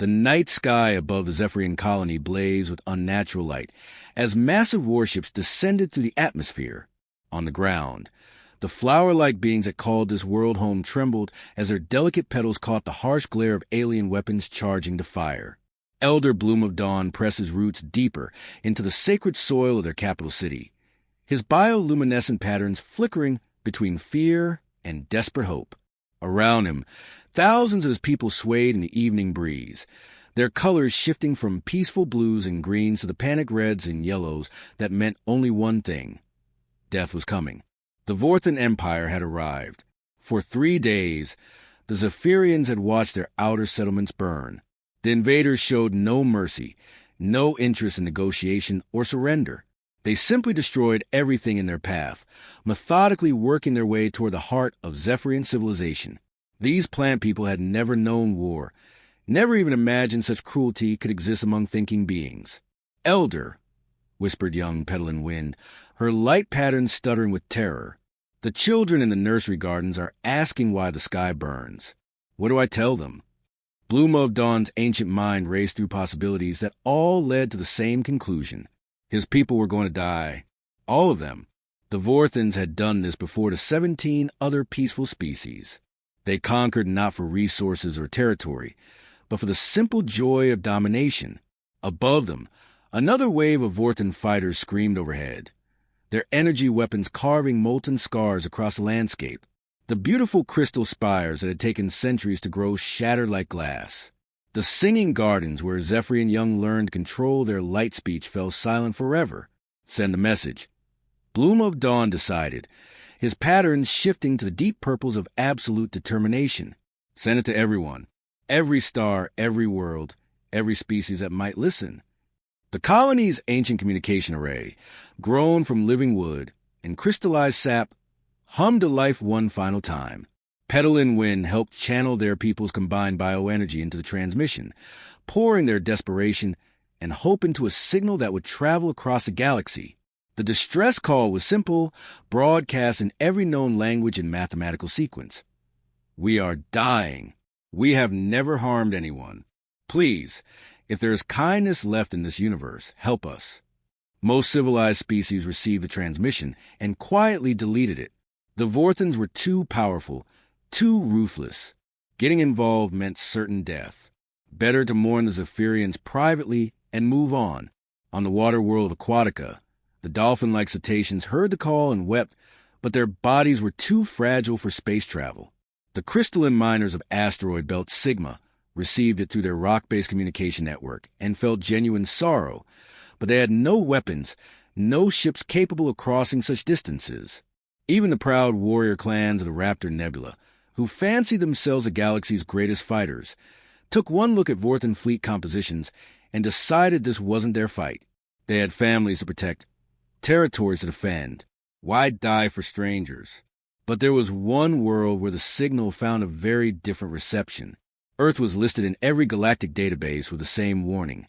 The night sky above the Zephyrian colony blazed with unnatural light as massive warships descended through the atmosphere. On the ground, the flower-like beings that called this world home trembled as their delicate petals caught the harsh glare of alien weapons charging to fire. Elder Bloom of Dawn pressed his roots deeper into the sacred soil of their capital city, his bioluminescent patterns flickering between fear and desperate hope. Around him, thousands of his people swayed in the evening breeze, their colors shifting from peaceful blues and greens to the panic reds and yellows that meant only one thing. Death was coming. The Vorthan Empire had arrived. For 3 days, the Zephyrians had watched their outer settlements burn. The invaders showed no mercy, no interest in negotiation or surrender. They simply destroyed everything in their path, methodically working their way toward the heart of Zephyrian civilization. These plant people had never known war, never even imagined such cruelty could exist among thinking beings. "Elder," whispered young Petalin Wind, her light patterns stuttering with terror. "The children in the nursery gardens are asking why the sky burns. What do I tell them?" Bloom of Dawn's ancient mind raced through possibilities that all led to the same conclusion. His people were going to die. All of them. The Vorthans had done this before to 17 other peaceful species. They conquered not for resources or territory, but for the simple joy of domination. Above them, another wave of Vorthan fighters screamed overhead, their energy weapons carving molten scars across the landscape. The beautiful crystal spires that had taken centuries to grow shattered like glass. The singing gardens where Zephyrian young learned to control their light speech fell silent forever. Send a message. Bloom of Dawn decided, his patterns shifting to the deep purples of absolute determination. Send it to everyone. Every star, every world, every species that might listen. The colony's ancient communication array, grown from living wood and crystallized sap, hummed to life one final time. Petalin Wind helped channel their people's combined bioenergy into the transmission, pouring their desperation and hope into a signal that would travel across the galaxy. The distress call was simple, broadcast in every known language and mathematical sequence. "We are dying. We have never harmed anyone. Please, if there is kindness left in this universe, help us." Most civilized species received the transmission and quietly deleted it. The Vorthans were too powerful, too ruthless. Getting involved meant certain death. Better to mourn the Zephyrians privately and move on. On the water world of Aquatica, the dolphin-like cetaceans heard the call and wept, but their bodies were too fragile for space travel. The crystalline miners of asteroid belt Sigma received it through their rock-based communication network and felt genuine sorrow, but they had no weapons, no ships capable of crossing such distances. Even the proud warrior clans of the Raptor Nebula, who fancied themselves the galaxy's greatest fighters, took one look at Vorthan fleet compositions and decided this wasn't their fight. They had families to protect, territories to defend. Why die for strangers? But there was one world where the signal found a very different reception. Earth was listed in every galactic database with the same warning.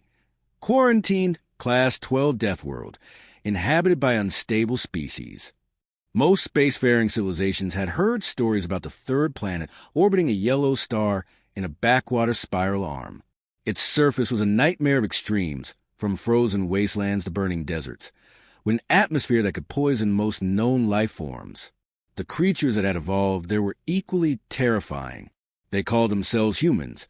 Quarantined, Class 12 Deathworld, inhabited by unstable species. Most spacefaring civilizations had heard stories about the third planet orbiting a yellow star in a backwater spiral arm. Its surface was a nightmare of extremes, from frozen wastelands to burning deserts, with an atmosphere that could poison most known life forms. The creatures that had evolved there were equally terrifying. They called themselves humans,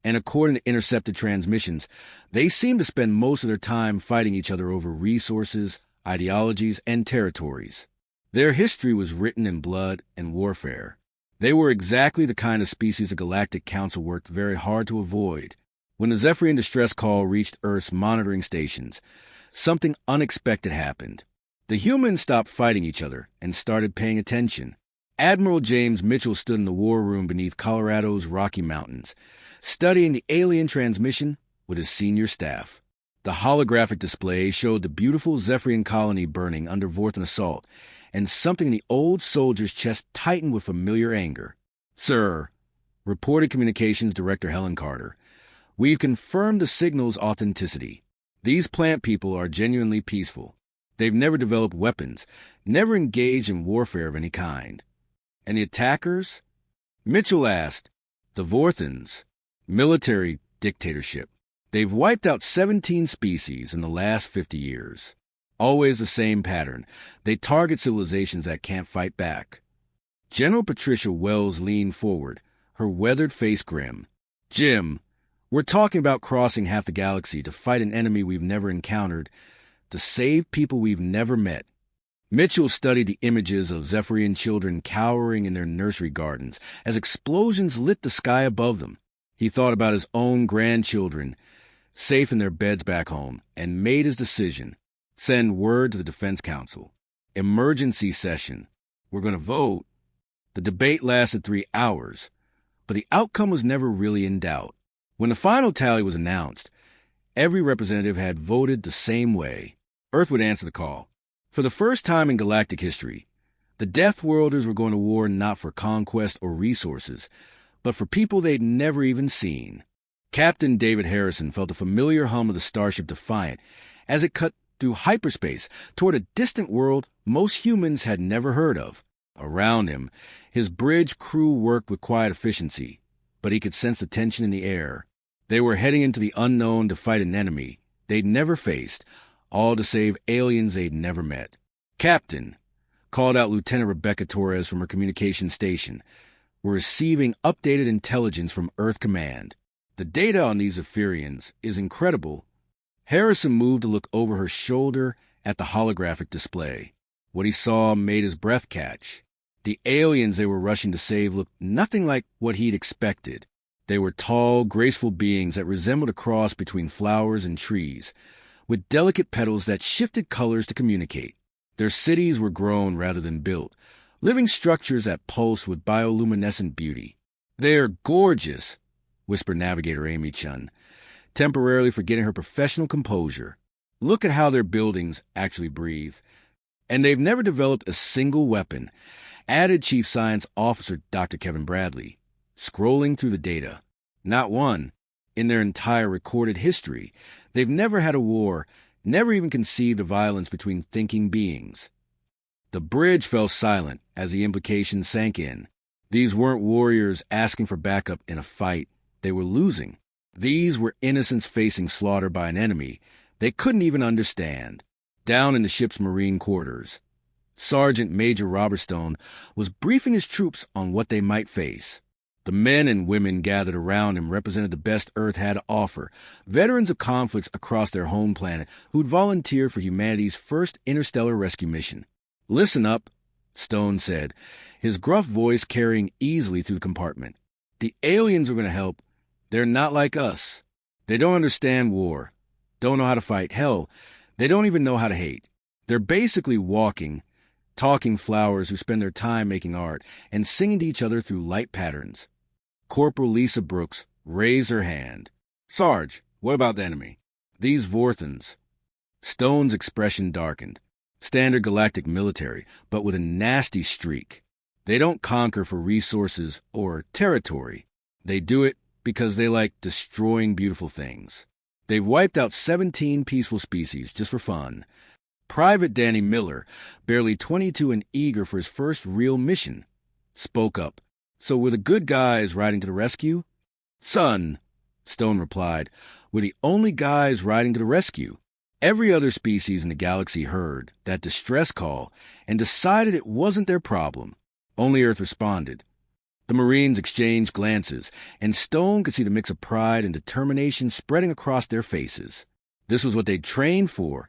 and according to intercepted transmissions, they seemed to spend most of their time fighting each other over resources, ideologies, and territories. Their history was written in blood and warfare. They were exactly the kind of species the Galactic Council worked very hard to avoid. When the Zephyrian distress call reached Earth's monitoring stations, something unexpected happened. The humans stopped fighting each other and started paying attention. Admiral James Mitchell stood in the war room beneath Colorado's Rocky Mountains, studying the alien transmission with his senior staff. The holographic display showed the beautiful Zephyrian colony burning under Vorthan assault, and something in the old soldier's chest tightened with familiar anger. "Sir," reported Communications Director Helen Carter, "we've confirmed the signal's authenticity. These plant people are genuinely peaceful. They've never developed weapons, never engaged in warfare of any kind." "And the attackers?" Mitchell asked. "The Vorthans. Military, dictatorship. They've wiped out 17 species in the last 50 years. Always the same pattern. They target civilizations that can't fight back. General Patricia Wells leaned forward, her weathered face grim. Jim, we're talking about crossing half the galaxy to fight an enemy we've never encountered, to save people we've never met. Mitchell studied the images of Zephyrian children cowering in their nursery gardens as explosions lit the sky above them. He thought about his own grandchildren, safe in their beds back home, and made his decision. Send word to the Defense Council. Emergency session. We're going to vote. The debate lasted 3 hours, but the outcome was never really in doubt. When the final tally was announced, every representative had voted the same way. Earth would answer the call. For the first time in galactic history, the Deathworlders were going to war not for conquest or resources, but for people they'd never even seen. Captain David Harrison felt a familiar hum of the starship Defiant as it cut through hyperspace toward a distant world most humans had never heard of. Around him, his bridge crew worked with quiet efficiency, but he could sense the tension in the air. They were heading into the unknown to fight an enemy they'd never faced, all to save aliens they'd never met. Captain, called out Lieutenant Rebecca Torres from her communication station, were receiving updated intelligence from Earth Command. The data on these Zephyrians is incredible. Harrison moved to look over her shoulder at the holographic display. What he saw made his breath catch. The aliens they were rushing to save looked nothing like what he'd expected. They were tall, graceful beings that resembled a cross between flowers and trees, with delicate petals that shifted colors to communicate. Their cities were grown rather than built, living structures that pulsed with bioluminescent beauty. "They're gorgeous," whispered Navigator Amy Chun, temporarily forgetting her professional composure. "Look at how their buildings actually breathe. And they've never developed a single weapon," added Chief Science Officer Dr. Kevin Bradley, scrolling through the data. "Not one. In their entire recorded history, they've never had a war, never even conceived of violence between thinking beings." The bridge fell silent as the implications sank in. These weren't warriors asking for backup in a fight they were losing. These were innocents facing slaughter by an enemy they couldn't even understand. Down in the ship's marine quarters, Sergeant Major Robert Stone was briefing his troops on what they might face. The men and women gathered around him represented the best Earth had to offer, veterans of conflicts across their home planet who'd volunteered for humanity's first interstellar rescue mission. "Listen up," Stone said, his gruff voice carrying easily through the compartment. "The aliens are going to help. They're not like us. They don't understand war, don't know how to fight. Hell, they don't even know how to hate. They're basically walking, talking flowers who spend their time making art and singing to each other through light patterns." Corporal Lisa Brooks raised her hand. "Sarge, what about the enemy? These Vorthans." Stone's expression darkened. Standard galactic military, but with a nasty streak. They don't conquer for resources or territory. They do it because they like destroying beautiful things. They've wiped out 17 peaceful species just for fun. Private Danny Miller, barely 22 and eager for his first real mission, spoke up. "So we're the good guys riding to the rescue?" "Son," Stone replied, "we're the only guys riding to the rescue." Every other species in the galaxy heard that distress call and decided it wasn't their problem. Only Earth responded. The Marines exchanged glances, and Stone could see the mix of pride and determination spreading across their faces. This was what they'd trained for,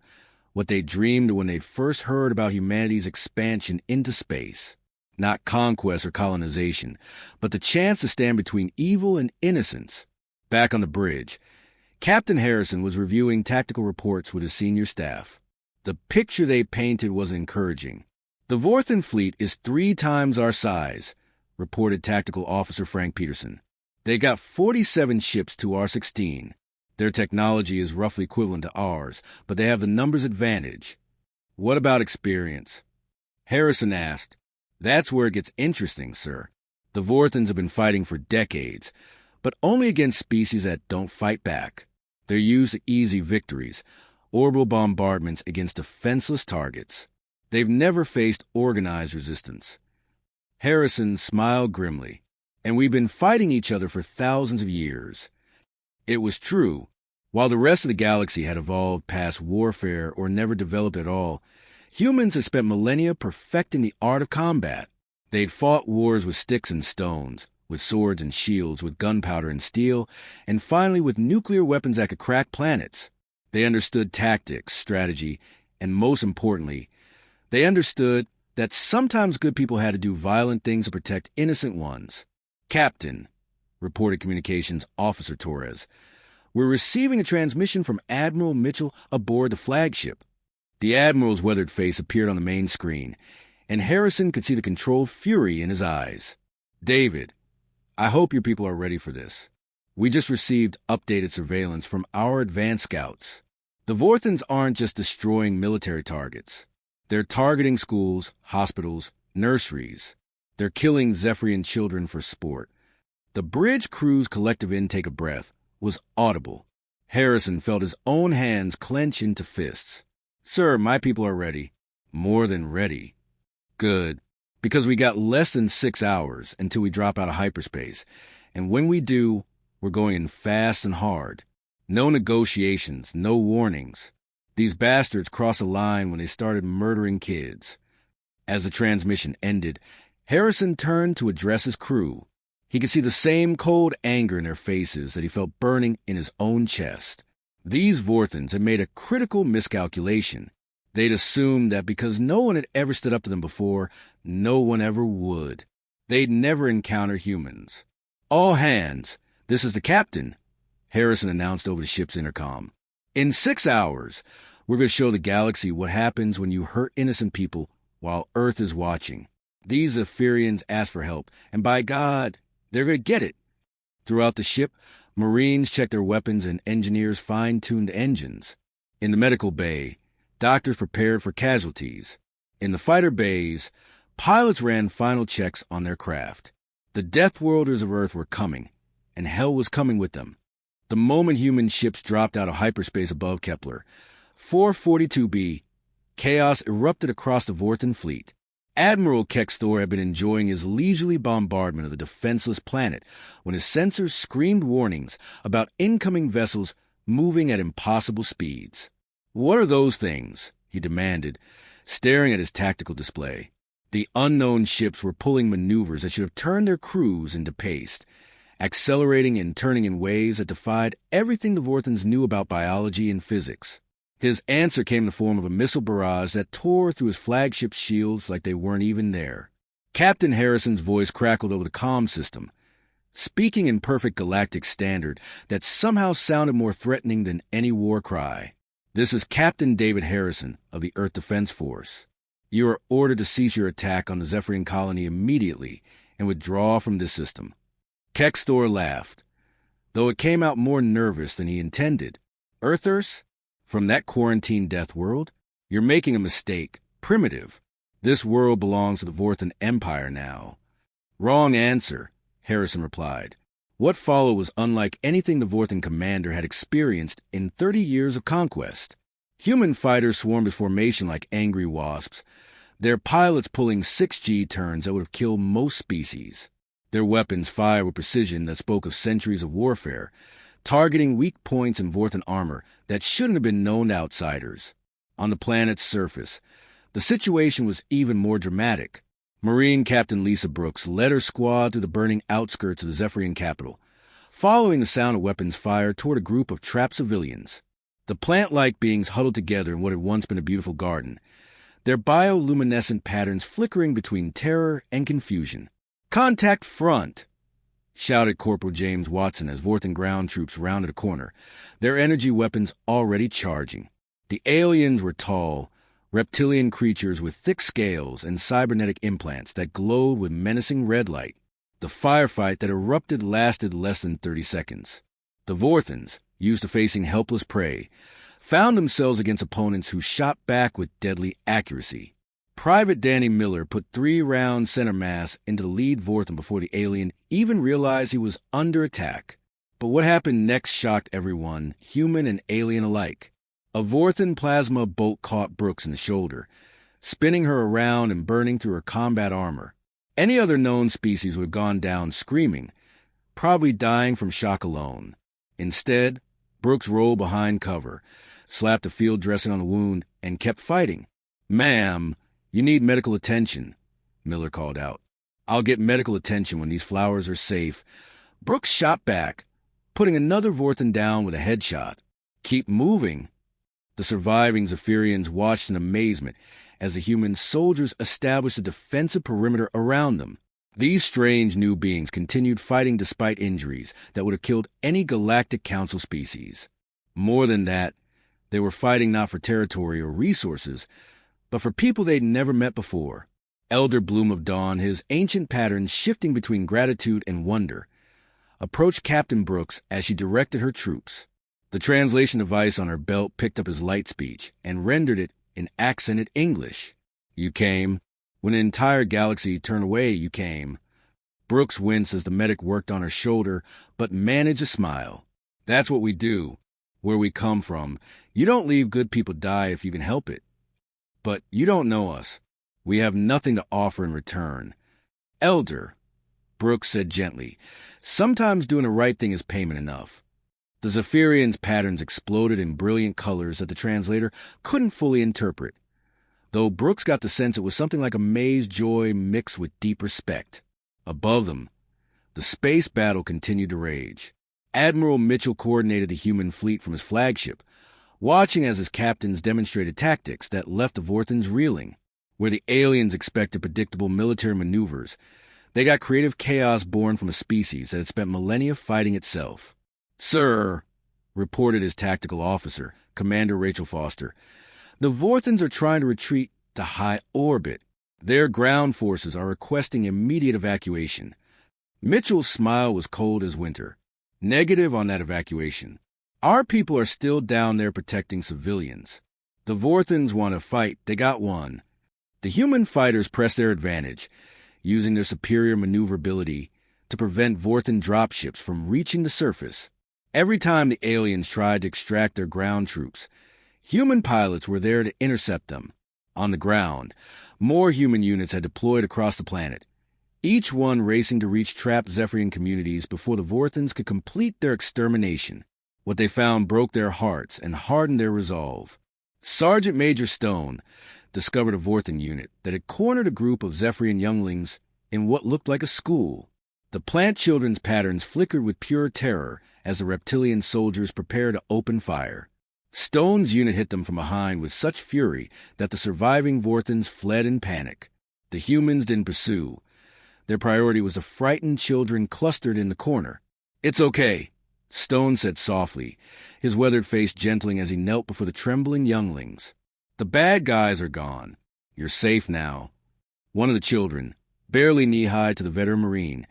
what they dreamed when they'd first heard about humanity's expansion into space. Not conquest or colonization, but the chance to stand between evil and innocence. Back on the bridge, Captain Harrison was reviewing tactical reports with his senior staff. The picture they painted was encouraging. "The Vorthan fleet is 3 times our size," reported Tactical Officer Frank Peterson. "They got 47 ships to our 16. Their technology is roughly equivalent to ours, but they have the numbers advantage." "What about experience?" Harrison asked. "That's where it gets interesting, sir. The Vorthans have been fighting for decades, but only against species that don't fight back. They're used to easy victories, orbital bombardments against defenseless targets. They've never faced organized resistance." Harrison smiled grimly. "And we've been fighting each other for thousands of years. It was true. While the rest of the galaxy had evolved past warfare or never developed at all, humans had spent millennia perfecting the art of combat. They'd fought wars with sticks and stones, with swords and shields, with gunpowder and steel, and finally with nuclear weapons that could crack planets. They understood tactics, strategy, and most importantly, they understood that sometimes good people had to do violent things to protect innocent ones. "Captain," reported Communications Officer Torres, "we're receiving a transmission from Admiral Mitchell aboard the flagship." The Admiral's weathered face appeared on the main screen, and Harrison could see the controlled fury in his eyes. "David, I hope your people are ready for this. We just received updated surveillance from our advanced scouts. The Vorthans aren't just destroying military targets. They're targeting schools, hospitals, nurseries. They're killing Zephyrian children for sport." The bridge crew's collective intake of breath was audible. Harrison felt his own hands clench into fists. "Sir, my people are ready." "More than ready." "Good. Because we got less than 6 hours until we drop out of hyperspace. And when we do, we're going in fast and hard. No negotiations, no warnings. These bastards crossed a line when they started murdering kids." As the transmission ended, Harrison turned to address his crew. He could see the same cold anger in their faces that he felt burning in his own chest. These Vorthans had made a critical miscalculation. They'd assumed that because no one had ever stood up to them before, no one ever would. They'd never encounter humans. "All hands, this is the captain," Harrison announced over the ship's intercom. "In 6 hours, we're going to show the galaxy what happens when you hurt innocent people while Earth is watching. These Zephyrians asked for help, and by God, they're going to get it." Throughout the ship, Marines checked their weapons and engineers fine-tuned engines. In the medical bay, doctors prepared for casualties. In the fighter bays, pilots ran final checks on their craft. The Deathworlders of Earth were coming, and hell was coming with them. The moment human ships dropped out of hyperspace above Kepler, 442b, chaos erupted across the Vorthan fleet. Admiral Kexthor had been enjoying his leisurely bombardment of the defenseless planet when his sensors screamed warnings about incoming vessels moving at impossible speeds. "What are those things?" he demanded, staring at his tactical display. The unknown ships were pulling maneuvers that should have turned their crews into paste, accelerating and turning in ways that defied everything the Vorthans knew about biology and physics. His answer came in the form of a missile barrage that tore through his flagship's shields like they weren't even there. Captain Harrison's voice crackled over the comm system, speaking in perfect galactic standard that somehow sounded more threatening than any war cry. "This is Captain David Harrison of the Earth Defense Force. You are ordered to cease your attack on the Zephyrian colony immediately and withdraw from this system." Kexthor laughed, though it came out more nervous than he intended. "Earthers? From that quarantined death world? You're making a mistake. Primitive. This world belongs to the Vorthan Empire now." "Wrong answer," Harrison replied. What followed was unlike anything the Vorthan commander had experienced in 30 years of conquest. Human fighters swarmed into formation like angry wasps, their pilots pulling 6G turns that would have killed most species. Their weapons fired with precision that spoke of centuries of warfare, targeting weak points in Vorthan armor that shouldn't have been known to outsiders. On the planet's surface, the situation was even more dramatic. Marine Captain Lisa Brooks led her squad through the burning outskirts of the Zephyrian capital, following the sound of weapons fired toward a group of trapped civilians. The plant-like beings huddled together in what had once been a beautiful garden, their bioluminescent patterns flickering between terror and confusion. "Contact front!" shouted Corporal James Watson as Vorthan ground troops rounded a corner, their energy weapons already charging. The aliens were tall, reptilian creatures with thick scales and cybernetic implants that glowed with menacing red light. The firefight that erupted lasted less than 30 seconds. The Vorthans, used to facing helpless prey, found themselves against opponents who shot back with deadly accuracy. Private Danny Miller put 3 round center mass into the lead Vorthan before the alien even realized he was under attack. But what happened next shocked everyone, human and alien alike. A Vorthan plasma bolt caught Brooks in the shoulder, spinning her around and burning through her combat armor. Any other known species would have gone down screaming, probably dying from shock alone. Instead, Brooks rolled behind cover, slapped a field dressing on the wound, and kept fighting. "Ma'am, you need medical attention," Miller called out. "I'll get medical attention when these flowers are safe." Brooks shot back, putting another Vorthan down with a headshot. "Keep moving." The surviving Zephyrians watched in amazement as the human soldiers established a defensive perimeter around them. These strange new beings continued fighting despite injuries that would have killed any Galactic Council species. More than that, they were fighting not for territory or resources, but for people they'd never met before. Elder Bloom of Dawn, his ancient patterns shifting between gratitude and wonder, approached Captain Brooks as she directed her troops. The translation device on her belt picked up his light speech and rendered it in accented English. "You came. When an entire galaxy turned away, you came." Brooks winced as the medic worked on her shoulder, but managed a smile. "That's what we do. Where we come from. You don't leave good people die if you can help it. But you don't know us. We have nothing to offer in return." "Elder," Brooks said gently, "sometimes doing the right thing is payment enough." The Zephyrian's patterns exploded in brilliant colors that the translator couldn't fully interpret, though Brooks got the sense it was something like amazed joy mixed with deep respect. Above them, the space battle continued to rage. Admiral Mitchell coordinated the human fleet from his flagship, watching as his captains demonstrated tactics that left the Vorthans reeling. Where the aliens expected predictable military maneuvers, they got creative chaos born from a species that had spent millennia fighting itself. "Sir," reported his tactical officer, Commander Rachel Foster, "the Vorthans are trying to retreat to high orbit. Their ground forces are requesting immediate evacuation." Mitchell's smile was cold as winter. "Negative on that evacuation. Our people are still down there protecting civilians. The Vorthans want to fight, they got one." The human fighters pressed their advantage, using their superior maneuverability to prevent Vorthan dropships from reaching the surface. Every time the aliens tried to extract their ground troops, human pilots were there to intercept them. On the ground, more human units had deployed across the planet, each one racing to reach trapped Zephyrian communities before the Vorthans could complete their extermination. What they found broke their hearts and hardened their resolve. Sergeant Major Stone discovered a Vorthan unit that had cornered a group of Zephyrian younglings in what looked like a school. The plant children's patterns flickered with pure terror as the reptilian soldiers prepared to open fire. Stone's unit hit them from behind with such fury that the surviving Vorthans fled in panic. The humans didn't pursue. Their priority was the frightened children clustered in the corner. "It's okay," Stone said softly, his weathered face gentling as he knelt before the trembling younglings. "The bad guys are gone. You're safe now." One of the children, barely knee-high to the veteran Marine,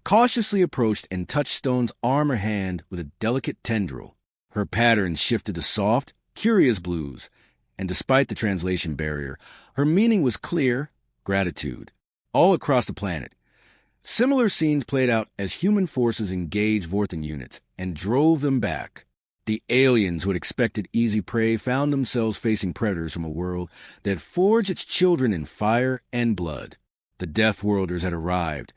cautiously approached and touched Stone's arm or hand with a delicate tendril. Her patterns shifted to soft, curious blues, and despite the translation barrier, her meaning was clear: gratitude. All across the planet, similar scenes played out as human forces engaged Vorthan units and drove them back. The aliens who had expected easy prey found themselves facing predators from a world that forged its children in fire and blood. The Deathworlders had arrived,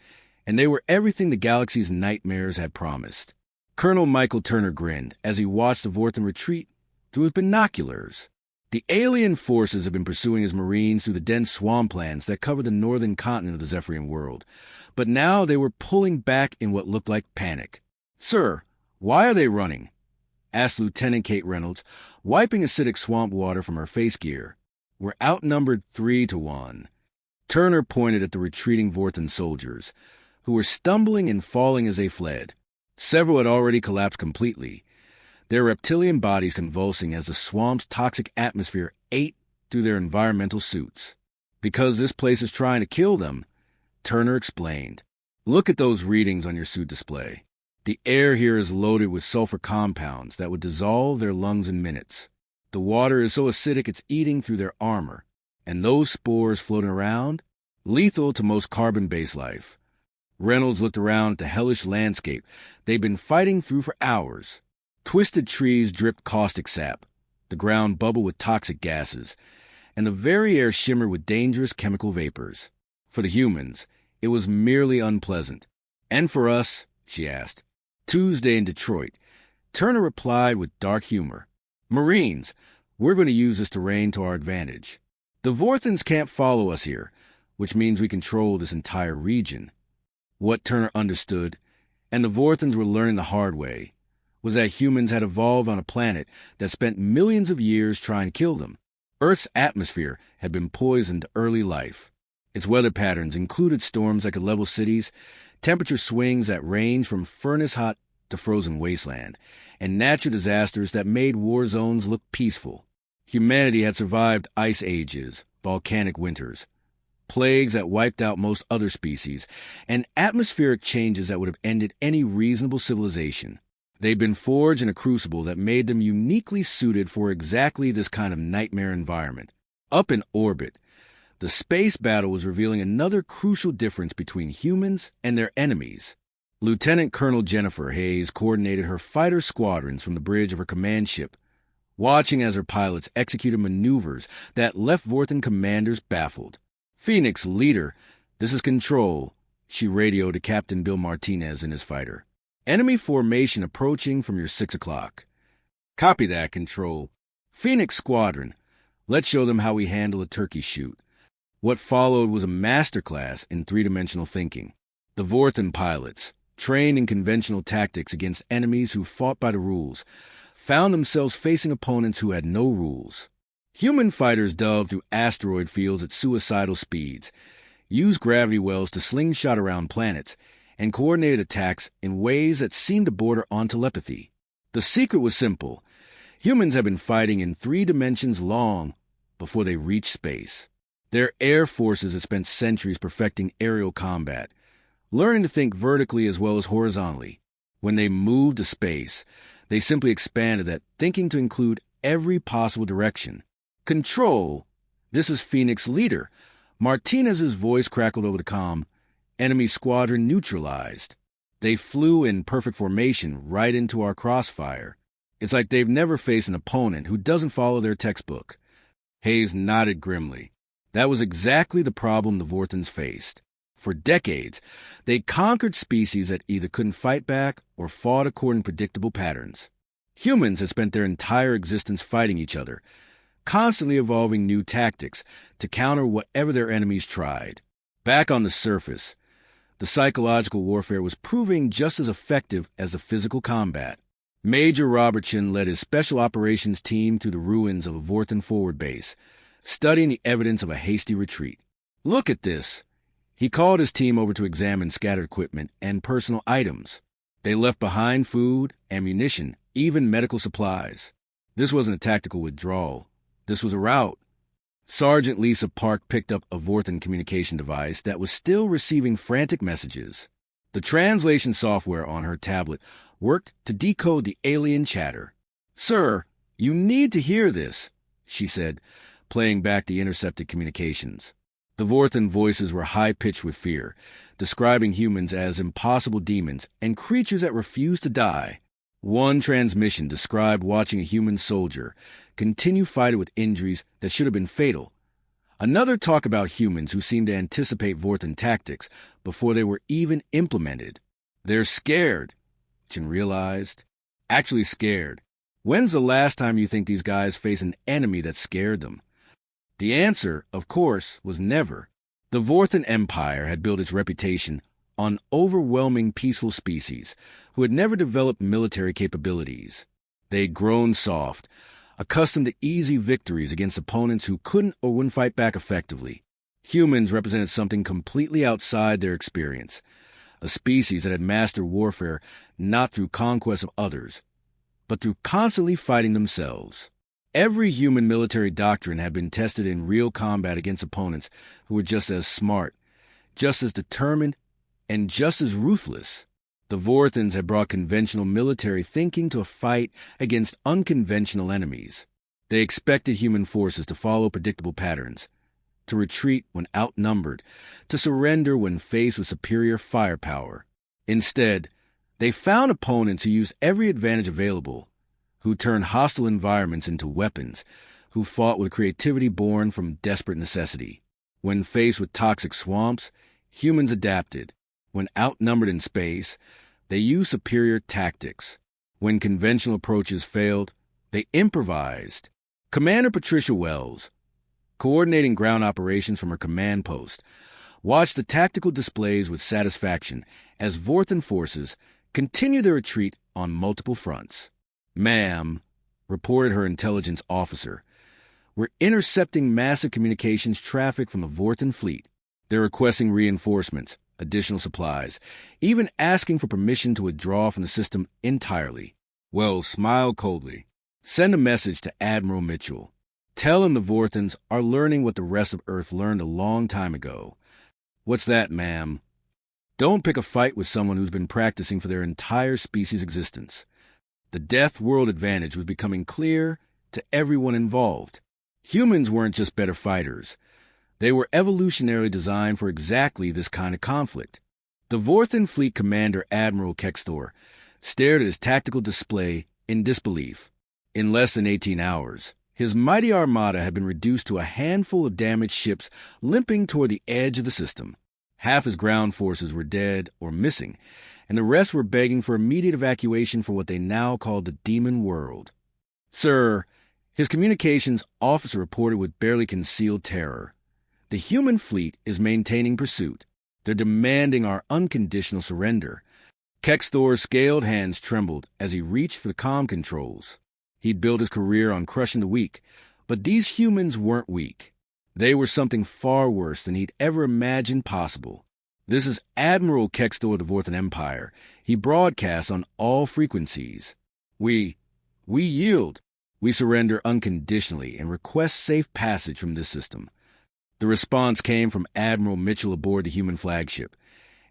and they were everything the galaxy's nightmares had promised. Colonel Michael Turner grinned as he watched the Vorthan retreat through his binoculars. The alien forces had been pursuing his Marines through the dense swamplands that covered the northern continent of the Zephyrian world, but now they were pulling back in what looked like panic. "Sir, why are they running?" asked Lieutenant Kate Reynolds, wiping acidic swamp water from her face gear. "We're outnumbered 3-1. Turner pointed at the retreating Vorthan soldiers, who were stumbling and falling as they fled. Several had already collapsed completely, their reptilian bodies convulsing as the swamp's toxic atmosphere ate through their environmental suits. "Because this place is trying to kill them," Turner explained. "Look at those readings on your suit display. The air here is loaded with sulfur compounds that would dissolve their lungs in minutes. The water is so acidic it's eating through their armor. And those spores floating around? Lethal to most carbon-based life." Reynolds looked around at the hellish landscape they'd been fighting through for hours. Twisted trees dripped caustic sap, the ground bubbled with toxic gases, and the very air shimmered with dangerous chemical vapors. For the humans, it was merely unpleasant. "And for us?" she asked. "Tuesday in Detroit. Turner replied with dark humor. "Marines, we're going to use this terrain to our advantage. The Vorthons can't follow us here, which means we control this entire region." What Turner understood, and the Vorthons were learning the hard way, was that humans had evolved on a planet that spent millions of years trying to kill them. Earth's atmosphere had been poisoned to early life. Its weather patterns included storms that could level cities, temperature swings that ranged from furnace-hot to frozen wasteland, and natural disasters that made war zones look peaceful. Humanity had survived ice ages, volcanic winters, plagues that wiped out most other species, and atmospheric changes that would have ended any reasonable civilization. They'd been forged in a crucible that made them uniquely suited for exactly this kind of nightmare environment. Up in orbit, the space battle was revealing another crucial difference between humans and their enemies. Lieutenant Colonel Jennifer Hayes coordinated her fighter squadrons from the bridge of her command ship, watching as her pilots executed maneuvers that left Vorthon commanders baffled. "Phoenix, leader, this is Control," she radioed to Captain Bill Martinez in his fighter. "Enemy formation approaching from your 6 o'clock. "Copy that, Control." "Phoenix Squadron, let's show them how we handle a turkey shoot." What followed was a masterclass in three-dimensional thinking. The Vorthon pilots, trained in conventional tactics against enemies who fought by the rules, found themselves facing opponents who had no rules. Human fighters dove through asteroid fields at suicidal speeds, used gravity wells to slingshot around planets, and coordinated attacks in ways that seemed to border on telepathy. The secret was simple. Humans had been fighting in 3 dimensions long before they reached space. Their air forces had spent centuries perfecting aerial combat, learning to think vertically as well as horizontally. When they moved to space, they simply expanded that thinking to include every possible direction. "Control, this is Phoenix Leader." Martinez's voice crackled over the comm. "Enemy squadron neutralized." They flew in perfect formation right into our crossfire. It's like they've never faced an opponent who doesn't follow their textbook. Hayes nodded grimly. That was exactly the problem the Vorthons faced. For decades, they conquered species that either couldn't fight back or fought according to predictable patterns. Humans had spent their entire existence fighting each other, constantly evolving new tactics to counter whatever their enemies tried. Back on the surface, the psychological warfare was proving just as effective as the physical combat. Major Robertson led his special operations team to the ruins of a Vorthon forward base, studying the evidence of a hasty retreat. "Look at this." He called his team over to examine scattered equipment and personal items. They left behind food, ammunition, even medical supplies. This wasn't a tactical withdrawal. This was a rout. Sergeant Lisa Park picked up a Vorthon communication device that was still receiving frantic messages. The translation software on her tablet worked to decode the alien chatter. "Sir, you need to hear this," she said, playing back the intercepted communications. The Vorthon voices were high-pitched with fear, describing humans as impossible demons and creatures that refused to die. One transmission described watching a human soldier continue fighting with injuries that should have been fatal. Another talked about humans who seemed to anticipate Vorthon tactics before they were even implemented. "They're scared," Chen realized. Actually scared. When's the last time you think these guys faced an enemy that scared them? The answer, of course, was never. The Vorthon Empire had built its reputation on overwhelming peaceful species who had never developed military capabilities. They'd grown soft, accustomed to easy victories against opponents who couldn't or wouldn't fight back effectively. Humans represented something completely outside their experience, a species that had mastered warfare not through conquest of others, but through constantly fighting themselves. Every human military doctrine had been tested in real combat against opponents who were just as smart, just as determined, and just as ruthless. The Vorthons had brought conventional military thinking to a fight against unconventional enemies. They expected human forces to follow predictable patterns, to retreat when outnumbered, to surrender when faced with superior firepower. Instead, they found opponents who used every advantage available, who turned hostile environments into weapons, who fought with creativity born from desperate necessity. When faced with toxic swamps, humans adapted. When outnumbered in space, they used superior tactics. When conventional approaches failed, they improvised. Commander Patricia Wells, coordinating ground operations from her command post, watched the tactical displays with satisfaction as Vorthan forces continued their retreat on multiple fronts. "Ma'am," reported her intelligence officer, "we're intercepting massive communications traffic from the Vorthan fleet. They're requesting reinforcements, additional supplies, even asking for permission to withdraw from the system entirely." Wells smiled coldly. "Send a message to Admiral Mitchell. Tell him the Vorthans are learning what the rest of Earth learned a long time ago." "What's that, ma'am?" "Don't pick a fight with someone who's been practicing for their entire species' existence." The Death World advantage was becoming clear to everyone involved. Humans weren't just better fighters. They were evolutionarily designed for exactly this kind of conflict. The Vorthan Fleet Commander Admiral Kextor stared at his tactical display in disbelief. In less than 18 hours, his mighty armada had been reduced to a handful of damaged ships limping toward the edge of the system. Half his ground forces were dead or missing, and the rest were begging for immediate evacuation for what they now called the Demon World. "Sir," his communications officer reported with barely concealed terror, "the human fleet is maintaining pursuit. They're demanding our unconditional surrender." Kexthor's scaled hands trembled as he reached for the comm controls. He'd built his career on crushing the weak, but these humans weren't weak. They were something far worse than he'd ever imagined possible. "This is Admiral Kextor of the Vorthan Empire." He broadcasts on all frequencies. We yield. We surrender unconditionally and request safe passage from this system." The response came from Admiral Mitchell aboard the human flagship,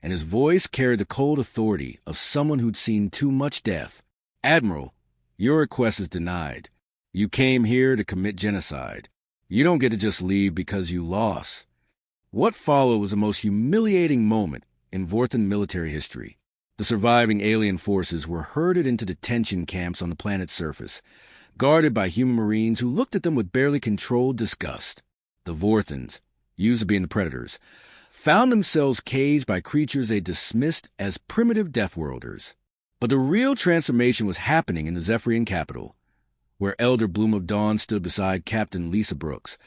and his voice carried the cold authority of someone who'd seen too much death. "Admiral, your request is denied. You came here to commit genocide. You don't get to just leave because you lost." What followed was the most humiliating moment in Vorthan military history. The surviving alien forces were herded into detention camps on the planet's surface, guarded by human marines who looked at them with barely controlled disgust. The Vorthans, used to being the predators, found themselves caged by creatures they dismissed as primitive Deathworlders. But the real transformation was happening in the Zephyrian capital, where Elder Bloom of Dawn stood beside Captain Lisa Brooks,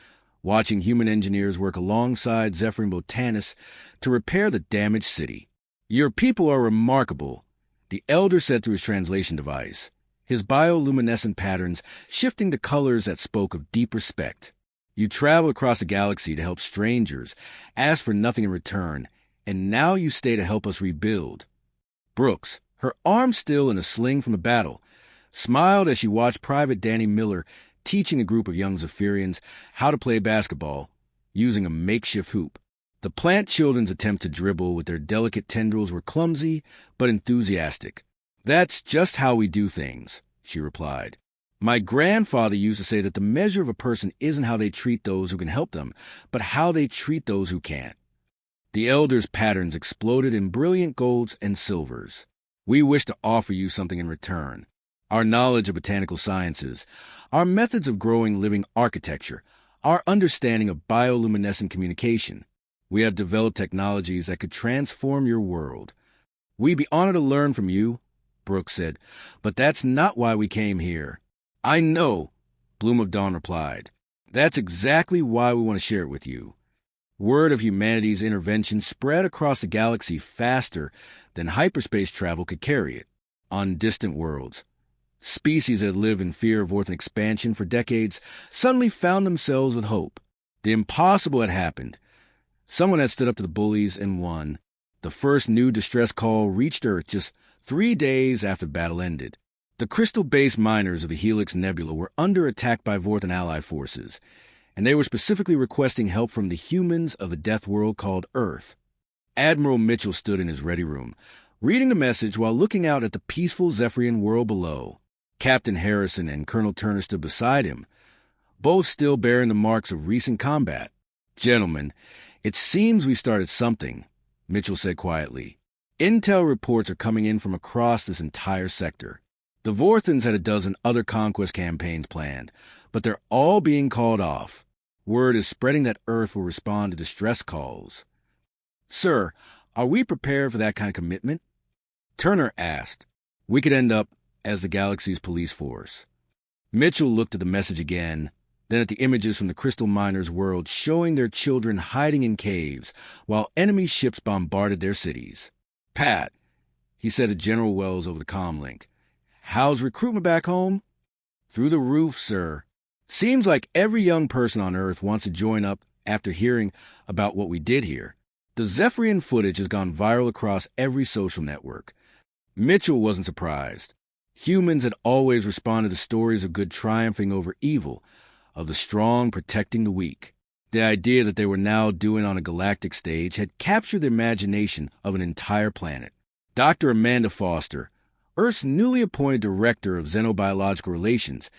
watching human engineers work alongside Zephyrian botanists to repair the damaged city. "Your people are remarkable," the Elder said through his translation device, his bioluminescent patterns shifting to colors that spoke of deep respect. "You traveled across the galaxy to help strangers, asked for nothing in return, and now you stay to help us rebuild." Brooks, her arm still in a sling from the battle, smiled as she watched Private Danny Miller teaching a group of young Zephyrians how to play basketball using a makeshift hoop. The plant children's attempt to dribble with their delicate tendrils were clumsy but enthusiastic. "That's just how we do things," she replied. "My grandfather used to say that the measure of a person isn't how they treat those who can help them, but how they treat those who can't." The Elder's patterns exploded in brilliant golds and silvers. "We wish to offer you something in return. Our knowledge of botanical sciences, our methods of growing living architecture, our understanding of bioluminescent communication. We have developed technologies that could transform your world. We'd be honored to learn from you," Brooks said, "but that's not why we came here." "I know," Bloom of Dawn replied. "That's exactly why we want to share it with you." Word of humanity's intervention spread across the galaxy faster than hyperspace travel could carry it. On distant worlds, species that lived in fear of Vorthan expansion for decades suddenly found themselves with hope. The impossible had happened. Someone had stood up to the bullies and won. The first new distress call reached Earth just 3 days after the battle ended. The crystal-based miners of the Helix Nebula were under attack by Vorthan ally forces, and they were specifically requesting help from the humans of a death world called Earth. Admiral Mitchell stood in his ready room, reading the message while looking out at the peaceful Zephyrian world below. Captain Harrison and Colonel Turner stood beside him, both still bearing the marks of recent combat. "Gentlemen, it seems we started something," Mitchell said quietly. "Intel reports are coming in from across this entire sector. The Vorthans had a dozen other conquest campaigns planned, but they're all being called off. Word is spreading that Earth will respond to distress calls." "Sir, are we prepared for that kind of commitment?" Turner asked. "We could end up as the galaxy's police force. Mitchell looked at the message again, then at the images from the crystal miners' world showing their children hiding in caves while enemy ships bombarded their cities. "Pat," he said to General Wells over the comlink, "how's recruitment back home?" "Through the roof, sir. Seems like every young person on Earth wants to join up after hearing about what we did here. The Zephyrian footage has gone viral across every social network." Mitchell wasn't surprised. Humans had always responded to stories of good triumphing over evil, of the strong protecting the weak. The idea that they were now doing on a galactic stage had captured the imagination of an entire planet. Dr. Amanda Foster, Earth's newly appointed Director of Xenobiological Relations,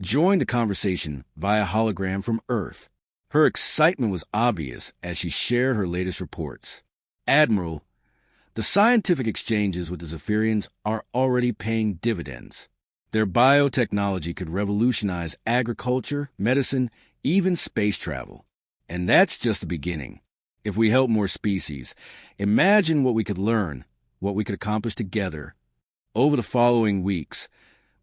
joined the conversation via hologram from Earth. Her excitement was obvious as she shared her latest reports. "Admiral, the scientific exchanges with the Zephyrians are already paying dividends. Their biotechnology could revolutionize agriculture, medicine, even space travel. And that's just the beginning. If we help more species, imagine what we could learn, what we could accomplish together." Over the following weeks,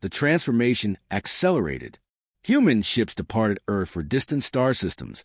the transformation accelerated. Human ships departed Earth for distant star systems,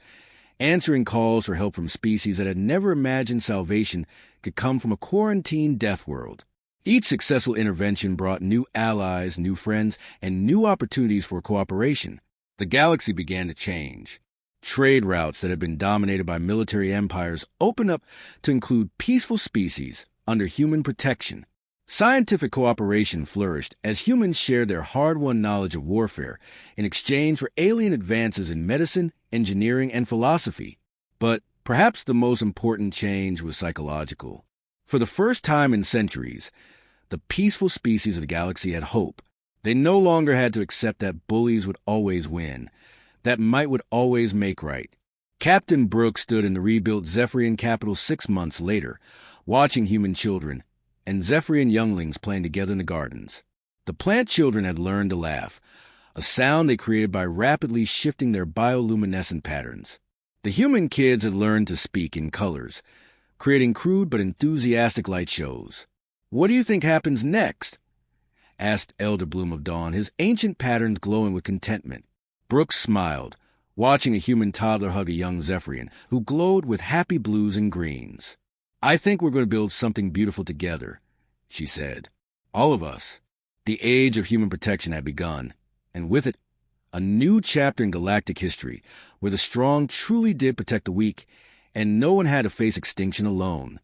answering calls for help from species that had never imagined salvation could come from a quarantined death world. Each successful intervention brought new allies, new friends, and new opportunities for cooperation. The galaxy began to change. Trade routes that had been dominated by military empires opened up to include peaceful species under human protection. Scientific cooperation flourished as humans shared their hard-won knowledge of warfare in exchange for alien advances in medicine, engineering, and philosophy. But perhaps the most important change was psychological. For the first time in centuries, the peaceful species of the galaxy had hope. They no longer had to accept that bullies would always win, that might would always make right. Captain Brooks stood in the rebuilt Zephyrian capital 6 months later, watching human children and Zephyrian younglings playing together in the gardens. The plant children had learned to laugh, a sound they created by rapidly shifting their bioluminescent patterns. The human kids had learned to speak in colors, creating crude but enthusiastic light shows. "What do you think happens next?" asked Elder Bloom of Dawn, his ancient patterns glowing with contentment. Brooks smiled, watching a human toddler hug a young Zephyrian who glowed with happy blues and greens. "I think we're going to build something beautiful together," she said. "All of us." The age of human protection had begun, and with it, a new chapter in galactic history, where the strong truly did protect the weak, and no one had to face extinction alone.